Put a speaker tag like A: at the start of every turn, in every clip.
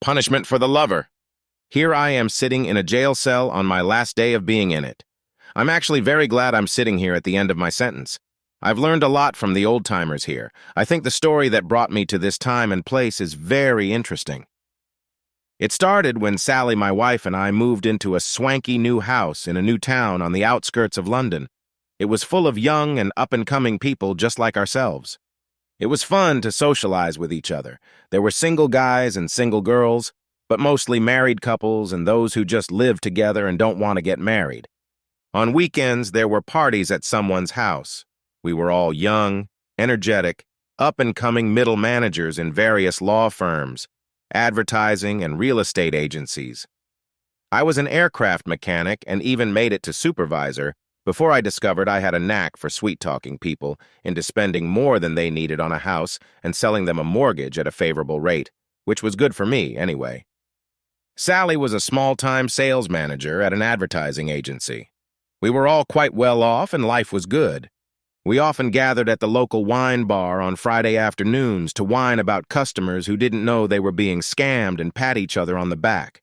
A: Punishment for the lover. Here I am sitting in a jail cell on my last day of being in it. I'm actually very glad I'm sitting here at the end of my sentence. I've learned a lot from the old-timers here. I think the story that brought me to this time and place is very interesting. It started when Sally, my wife, and I moved into a swanky new house in a new town on the outskirts of London. It was full of young and up-and-coming people just like ourselves. It was fun to socialize with each other. There were single guys and single girls, but mostly married couples and those who just live together and don't want to get married. On weekends, there were parties at someone's house. We were all young, energetic, up-and-coming middle managers in various law firms, advertising, and real estate agencies. I was an aircraft mechanic and even made it to supervisor before I discovered I had a knack for sweet-talking people into spending more than they needed on a house and selling them a mortgage at a favorable rate, which was good for me anyway. Sally was a small-time sales manager at an advertising agency. We were all quite well off and life was good. We often gathered at the local wine bar on Friday afternoons to whine about customers who didn't know they were being scammed and pat each other on the back.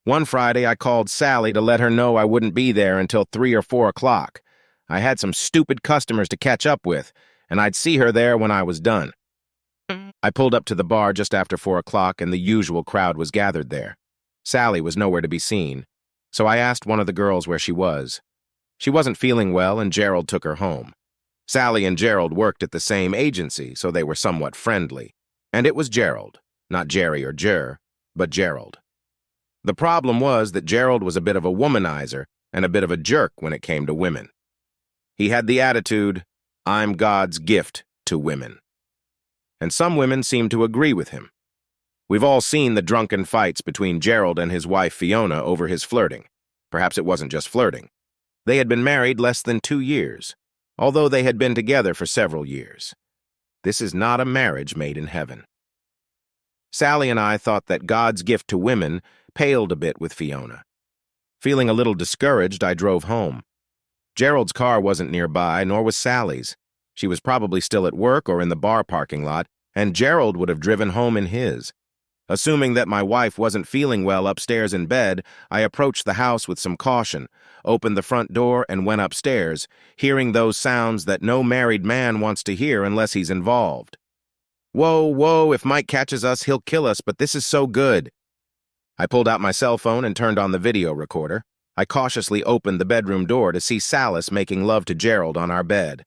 A: One Friday, I called Sally to let her know I wouldn't be there until 3 or 4 o'clock. I had some stupid customers to catch up with, and I'd see her there when I was done. I pulled up to the bar just after 4 o'clock, and the usual crowd was gathered there. Sally was nowhere to be seen, so I asked one of the girls where she was. She wasn't feeling well, and Gerald took her home. Sally and Gerald worked at the same agency, so they were somewhat friendly. And it was Gerald, not Jerry or Jer, but Gerald. The problem was that Gerald was a bit of a womanizer and a bit of a jerk when it came to women. He had the attitude, "I'm God's gift to women." And some women seemed to agree with him. We've all seen the drunken fights between Gerald and his wife Fiona over his flirting. Perhaps it wasn't just flirting. They had been married less than 2 years, although they had been together for several years. This is not a marriage made in heaven. Sally and I thought that God's gift to women paled a bit with Fiona. Feeling a little discouraged, I drove home. Gerald's car wasn't nearby, nor was Sally's. She was probably still at work or in the bar parking lot, and Gerald would have driven home in his. Assuming that my wife wasn't feeling well upstairs in bed, I approached the house with some caution, opened the front door, and went upstairs, hearing those sounds that no married man wants to hear unless he's involved. Whoa, whoa, if Mike catches us, he'll kill us, but this is so good. I pulled out my cell phone and turned on the video recorder. I cautiously opened the bedroom door to see Salis making love to Gerald on our bed.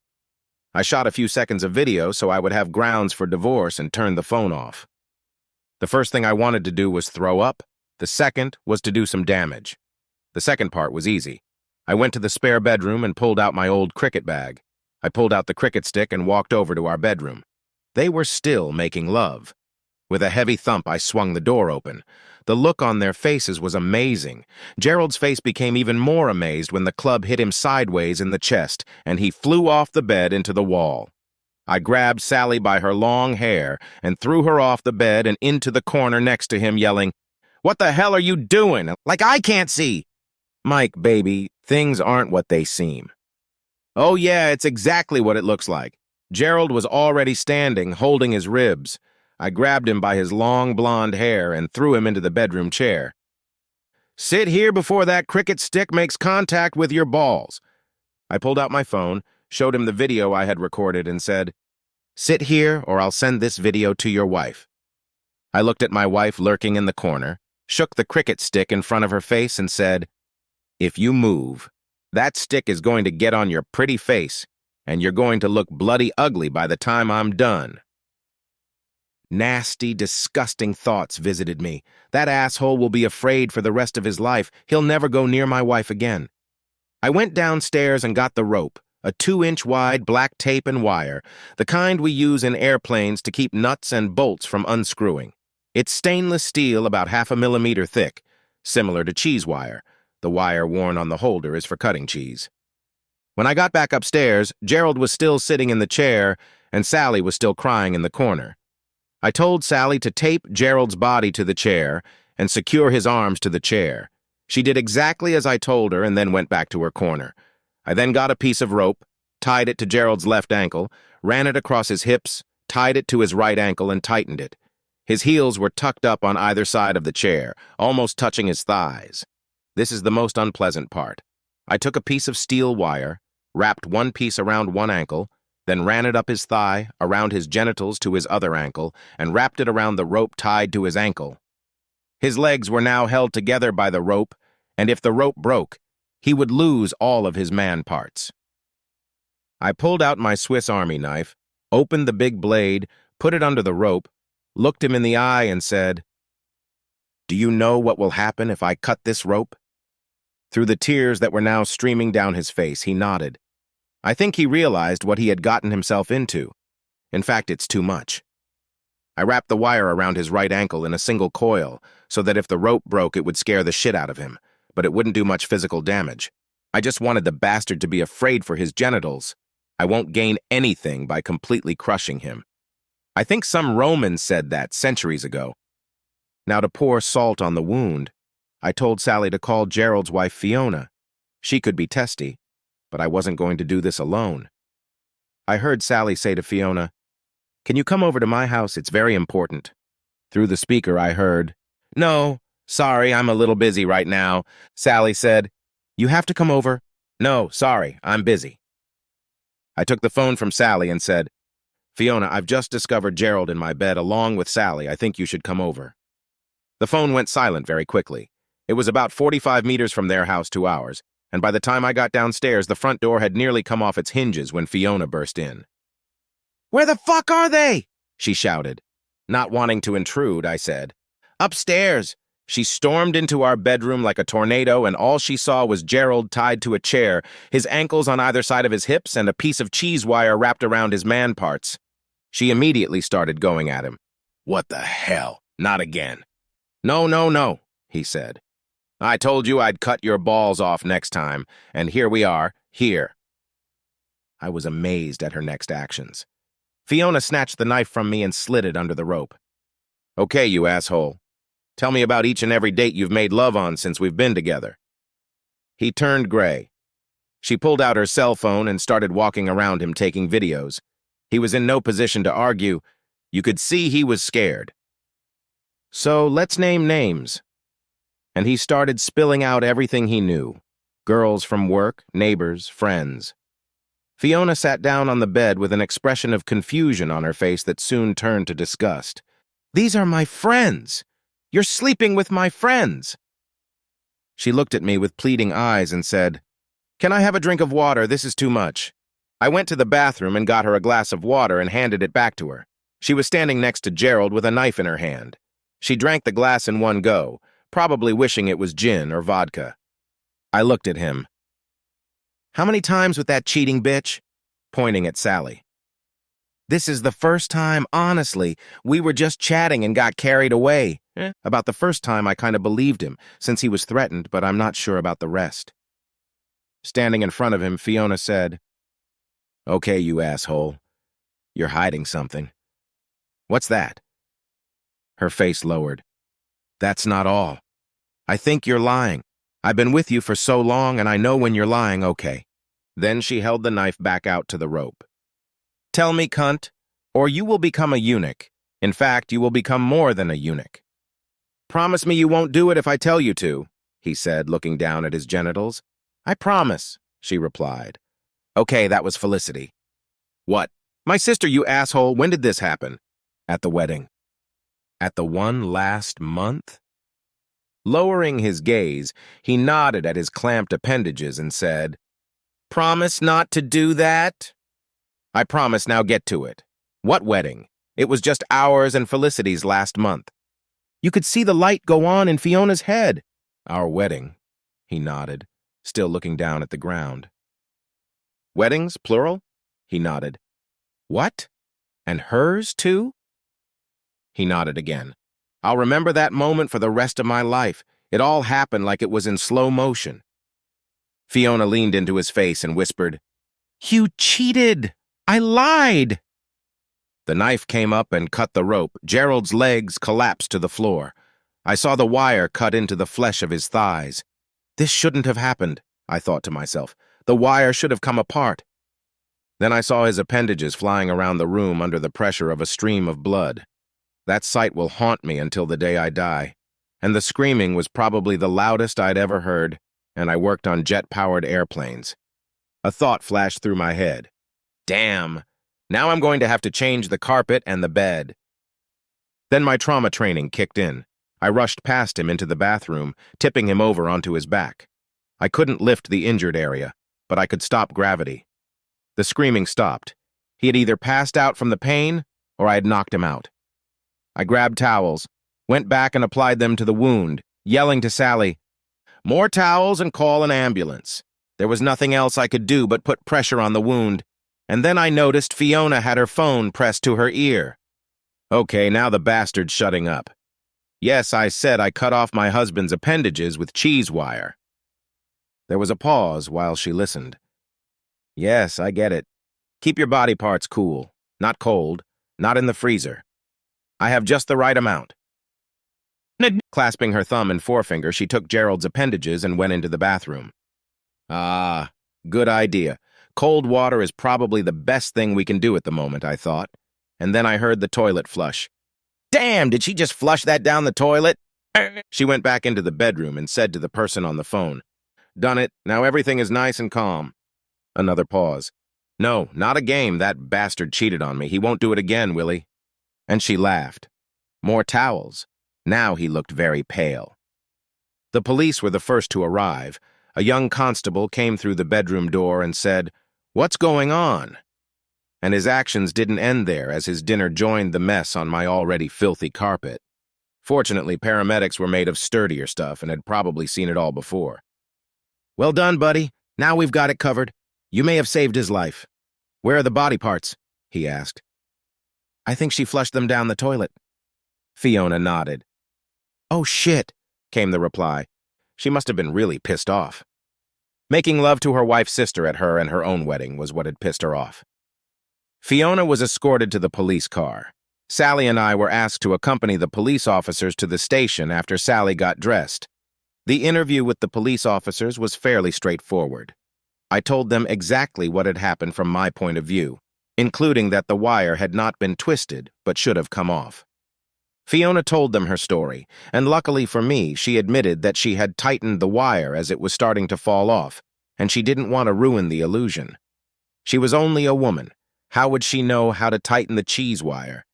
A: I shot a few seconds of video so I would have grounds for divorce and turned the phone off. The first thing I wanted to do was throw up. The second was to do some damage. The second part was easy. I went to the spare bedroom and pulled out my old cricket bag. I pulled out the cricket stick and walked over to our bedroom. They were still making love. With a heavy thump, I swung the door open. The look on their faces was amazing. Gerald's face became even more amazed when the club hit him sideways in the chest, and he flew off the bed into the wall. I grabbed Sally by her long hair and threw her off the bed and into the corner next to him, yelling, "What the hell are you doing? Like I can't see!" "Mike, baby, things aren't what they seem." "Oh yeah, it's exactly what it looks like." Gerald was already standing, holding his ribs. I grabbed him by his long blonde hair and threw him into the bedroom chair. "Sit here before that cricket stick makes contact with your balls." I pulled out my phone, showed him the video I had recorded, and said, "Sit here or I'll send this video to your wife." I looked at my wife lurking in the corner, shook the cricket stick in front of her face, and said, "If you move, that stick is going to get on your pretty face, and you're going to look bloody ugly by the time I'm done." Nasty, disgusting thoughts visited me. That asshole will be afraid for the rest of his life. He'll never go near my wife again. I went downstairs and got the rope, a 2-inch wide black tape and wire, the kind we use in airplanes to keep nuts and bolts from unscrewing. It's stainless steel about 0.5 millimeter thick, similar to cheese wire. The wire worn on the holder is for cutting cheese. When I got back upstairs, Gerald was still sitting in the chair, and Sally was still crying in the corner. I told Sally to tape Gerald's body to the chair and secure his arms to the chair. She did exactly as I told her and then went back to her corner. I then got a piece of rope, tied it to Gerald's left ankle, ran it across his hips, tied it to his right ankle, and tightened it. His heels were tucked up on either side of the chair, almost touching his thighs. This is the most unpleasant part. I took a piece of steel wire, wrapped one piece around one ankle, then ran it up his thigh, around his genitals to his other ankle, and wrapped it around the rope tied to his ankle. His legs were now held together by the rope, and if the rope broke, he would lose all of his man parts. I pulled out my Swiss Army knife, opened the big blade, put it under the rope, looked him in the eye and said, "Do you know what will happen if I cut this rope?" Through the tears that were now streaming down his face, he nodded. I think he realized what he had gotten himself into. In fact, it's too much. I wrapped the wire around his right ankle in a single coil so that if the rope broke, it would scare the shit out of him, but it wouldn't do much physical damage. I just wanted the bastard to be afraid for his genitals. I won't gain anything by completely crushing him. I think some Roman said that centuries ago. Now to pour salt on the wound, I told Sally to call Gerald's wife Fiona. She could be testy, but I wasn't going to do this alone. I heard Sally say to Fiona, "Can you come over to my house? It's very important." Through the speaker I heard, "No, sorry, I'm a little busy right now." Sally said, "You have to come over." "No, sorry, I'm busy." I took the phone from Sally and said, "Fiona, I've just discovered Gerald in my bed along with Sally. I think you should come over." The phone went silent very quickly. It was about 45 meters from their house to ours, and by the time I got downstairs, the front door had nearly come off its hinges when Fiona burst in. "Where the fuck are they?" she shouted. Not wanting to intrude, I said, "Upstairs." She stormed into our bedroom like a tornado, and all she saw was Gerald tied to a chair, his ankles on either side of his hips, and a piece of cheese wire wrapped around his man parts. She immediately started going at him. "What the hell? Not again." "No, no, no," he said. "I told you I'd cut your balls off next time, and here we are, here." I was amazed at her next actions. Fiona snatched the knife from me and slid it under the rope. "Okay, you asshole. Tell me about each and every date you've made love on since we've been together." He turned gray. She pulled out her cell phone and started walking around him taking videos. He was in no position to argue. You could see he was scared. "So let's name names." And he started spilling out everything he knew. Girls from work, neighbors, friends. Fiona sat down on the bed with an expression of confusion on her face that soon turned to disgust. "These are my friends. You're sleeping with my friends." She looked at me with pleading eyes and said, "Can I have a drink of water? This is too much." I went to the bathroom and got her a glass of water and handed it back to her. She was standing next to Gerald with a knife in her hand. She drank the glass in one go, probably wishing it was gin or vodka. I looked at him. "How many times with that cheating bitch?" Pointing at Sally. "This is the first time, honestly. We were just chatting and got carried away." About the first time, I kind of believed him, since he was threatened, but I'm not sure about the rest. Standing in front of him, Fiona said, "Okay, you asshole. You're hiding something." "What's that?" Her face lowered. "That's not all. I think you're lying. I've been with you for so long, and I know when you're lying, okay." Then she held the knife back out to the rope. "Tell me, cunt, or you will become a eunuch. In fact, you will become more than a eunuch." "Promise me you won't do it if I tell you to," he said, looking down at his genitals. "I promise," she replied. "Okay, that was Felicity." "What? My sister, you asshole. When did this happen?" "At the wedding." "At the one last month?" Lowering his gaze, he nodded at his clamped appendages and said, "Promise not to do that?" "I promise, now get to it." "What wedding? It was just ours and Felicity's last month." "You could see the light go on in Fiona's head." "Our wedding," he nodded, still looking down at the ground. "Weddings, plural?" He nodded. "What? And hers, too?" He nodded again. "I'll remember that moment for the rest of my life. It all happened like it was in slow motion." Fiona leaned into his face and whispered, "You cheated! I lied!" The knife came up and cut the rope. Gerald's legs collapsed to the floor. I saw the wire cut into the flesh of his thighs. This shouldn't have happened, I thought to myself. The wire should have come apart. Then I saw his appendages flying around the room under the pressure of a stream of blood. That sight will haunt me until the day I die. And the screaming was probably the loudest I'd ever heard, and I worked on jet-powered airplanes. A thought flashed through my head. Damn, now I'm going to have to change the carpet and the bed. Then my trauma training kicked in. I rushed past him into the bathroom, tipping him over onto his back. I couldn't lift the injured area, but I could stop gravity. The screaming stopped. He had either passed out from the pain, or I had knocked him out. I grabbed towels, went back and applied them to the wound, yelling to Sally, "More towels and call an ambulance." There was nothing else I could do but put pressure on the wound, and then I noticed Fiona had her phone pressed to her ear. Okay, now the bastard's shutting up. Yes, I said I cut off my husband's appendages with cheese wire. There was a pause while she listened. Yes, I get it. Keep your body parts cool, not cold, not in the freezer. I have just the right amount. Clasping her thumb and forefinger, she took Gerald's appendages and went into the bathroom. Ah, good idea. Cold water is probably the best thing we can do at the moment, I thought. And then I heard the toilet flush. Damn, did she just flush that down the toilet? She went back into the bedroom and said to the person on the phone, "Done it. Now everything is nice and calm." Another pause. "No, not a game. That bastard cheated on me. He won't do it again, will he?" And she laughed. More towels. Now he looked very pale. The police were the first to arrive. A young constable came through the bedroom door and said, "What's going on?" And his actions didn't end there as his dinner joined the mess on my already filthy carpet. Fortunately, paramedics were made of sturdier stuff and had probably seen it all before. "Well done, buddy. Now we've got it covered. You may have saved his life. Where are the body parts?" he asked. "I think she flushed them down the toilet." Fiona nodded. "Oh, shit," came the reply. She must have been really pissed off. Making love to her wife's sister at her and her own wedding was what had pissed her off. Fiona was escorted to the police car. Sally and I were asked to accompany the police officers to the station after Sally got dressed. The interview with the police officers was fairly straightforward. I told them exactly what had happened from my point of view, including that the wire had not been twisted but should have come off. Fiona told them her story, and luckily for me, she admitted that she had tightened the wire as it was starting to fall off, and she didn't want to ruin the illusion. She was only a woman. How would she know how to tighten the cheese wire?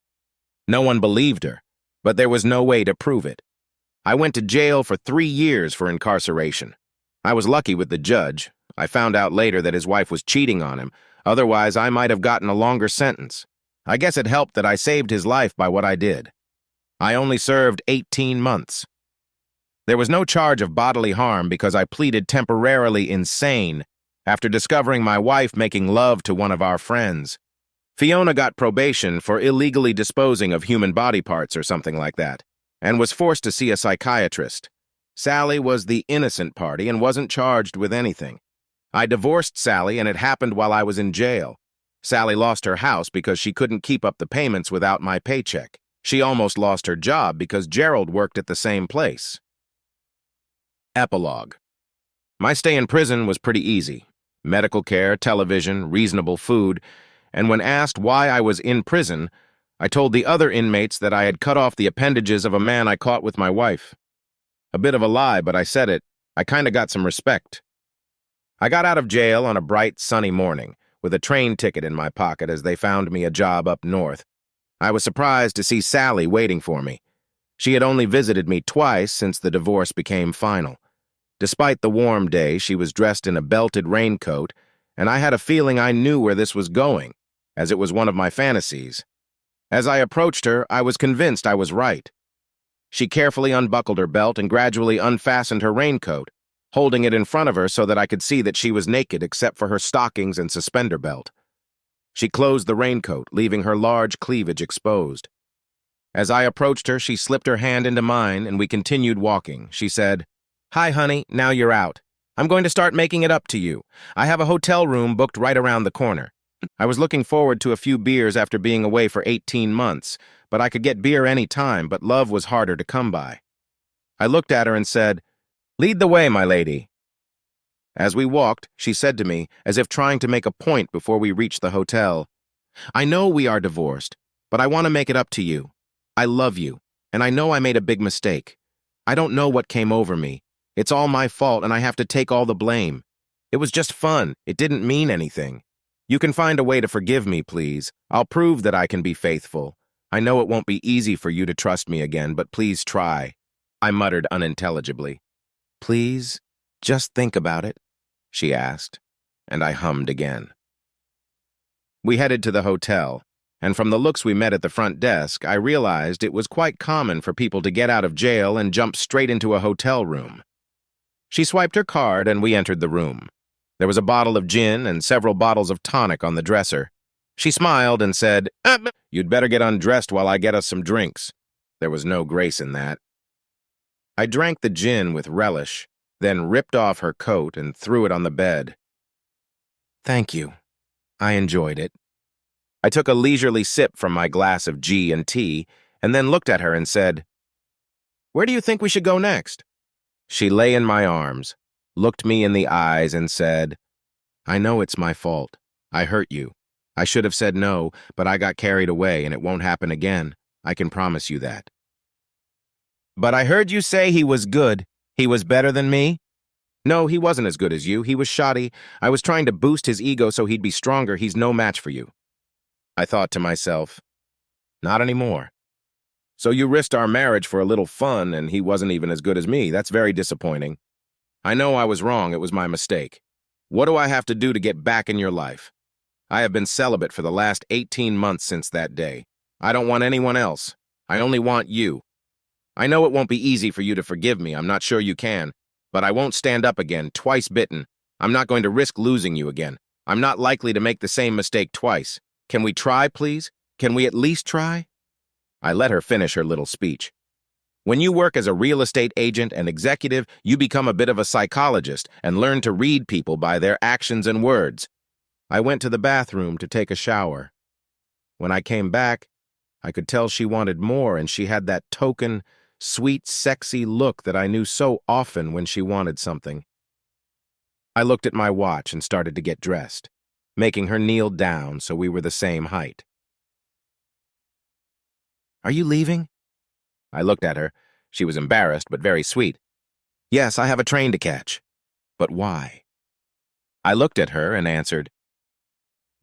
A: No one believed her, but there was no way to prove it. I went to jail for 3 years for incarceration. I was lucky with the judge. I found out later that his wife was cheating on him. Otherwise, I might have gotten a longer sentence. I guess it helped that I saved his life by what I did. I only served 18 months. There was no charge of bodily harm because I pleaded temporarily insane after discovering my wife making love to one of our friends. Fiona got probation for illegally disposing of human body parts or something like that, and was forced to see a psychiatrist. Sally was the innocent party and wasn't charged with anything. I divorced Sally, and it happened while I was in jail. Sally lost her house because she couldn't keep up the payments without my paycheck. She almost lost her job because Gerald worked at the same place. Epilogue. My stay in prison was pretty easy. Medical care, television, reasonable food, and when asked why I was in prison, I told the other inmates that I had cut off the appendages of a man I caught with my wife. A bit of a lie, but I said it. I kinda got some respect. I got out of jail on a bright, sunny morning, with a train ticket in my pocket as they found me a job up north. I was surprised to see Sally waiting for me. She had only visited me twice since the divorce became final. Despite the warm day, she was dressed in a belted raincoat, and I had a feeling I knew where this was going, as it was one of my fantasies. As I approached her, I was convinced I was right. She carefully unbuckled her belt and gradually unfastened her raincoat, holding it in front of her so that I could see that she was naked except for her stockings and suspender belt. She closed the raincoat, leaving her large cleavage exposed. As I approached her, she slipped her hand into mine, and we continued walking. She said, "Hi, honey, now you're out. I'm going to start making it up to you. I have a hotel room booked right around the corner." I was looking forward to a few beers after being away for 18 months, but I could get beer any time, but love was harder to come by. I looked at her and said, "Lead the way, my lady." As we walked, she said to me, as if trying to make a point before we reached the hotel, "I know we are divorced, but I want to make it up to you. I love you, and I know I made a big mistake. I don't know what came over me. It's all my fault, and I have to take all the blame. It was just fun. It didn't mean anything. You can find a way to forgive me, please. I'll prove that I can be faithful. I know it won't be easy for you to trust me again, but please try. I muttered unintelligibly. Please, just think about it, she asked, and I hummed again. We headed to the hotel, and from the looks we met at the front desk, I realized it was quite common for people to get out of jail and jump straight into a hotel room. She swiped her card and we entered the room. There was a bottle of gin and several bottles of tonic on the dresser. She smiled and said, "You'd better get undressed while I get us some drinks." There was no grace in that. I drank the gin with relish, then ripped off her coat and threw it on the bed. Thank you. I enjoyed it. I took a leisurely sip from my glass of G&T and then looked at her and said, "Where do you think we should go next?" She lay in my arms, looked me in the eyes and said, "I know it's my fault. I hurt you. I should have said no, but I got carried away and it won't happen again. I can promise you that." "But I heard you say he was good. He was better than me?" "No, he wasn't as good as you. He was shoddy. I was trying to boost his ego so he'd be stronger. He's no match for you." I thought to myself, not anymore. "So you risked our marriage for a little fun and he wasn't even as good as me. That's very disappointing. I know I was wrong. It was my mistake. What do I have to do to get back in your life? I have been celibate for the last 18 months since that day. I don't want anyone else. I only want you. I know it won't be easy for you to forgive me. I'm not sure you can. But I won't stand up again, twice bitten. I'm not going to risk losing you again. I'm not likely to make the same mistake twice. Can we try, please? Can we at least try?" I let her finish her little speech. "When you work as a real estate agent and executive, you become a bit of a psychologist and learn to read people by their actions and words." I went to the bathroom to take a shower. When I came back, I could tell she wanted more, and she had that token, sweet, sexy look that I knew so often when she wanted something. I looked at my watch and started to get dressed, making her kneel down so we were the same height. "Are you leaving?" I looked at her. She was embarrassed, but very sweet. "Yes, I have a train to catch." "But why?" I looked at her and answered,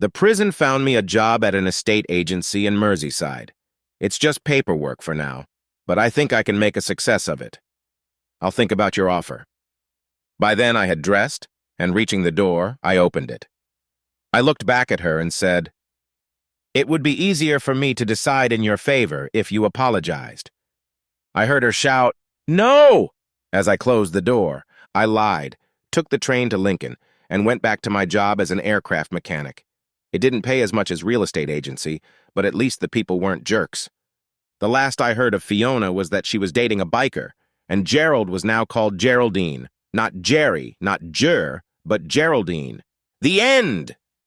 A: "The prison found me a job at an estate agency in Merseyside. It's just paperwork for now, but I think I can make a success of it. I'll think about your offer." By then I had dressed, and reaching the door, I opened it. I looked back at her and said, "It would be easier for me to decide in your favor if you apologized." I heard her shout, "No!" As I closed the door. I lied, took the train to Lincoln, and went back to my job as an aircraft mechanic. It didn't pay as much as real estate agency, but at least the people weren't jerks. The last I heard of Fiona was that she was dating a biker, and Gerald was now called Geraldine. Not Jerry, not Jer, but Geraldine. The end!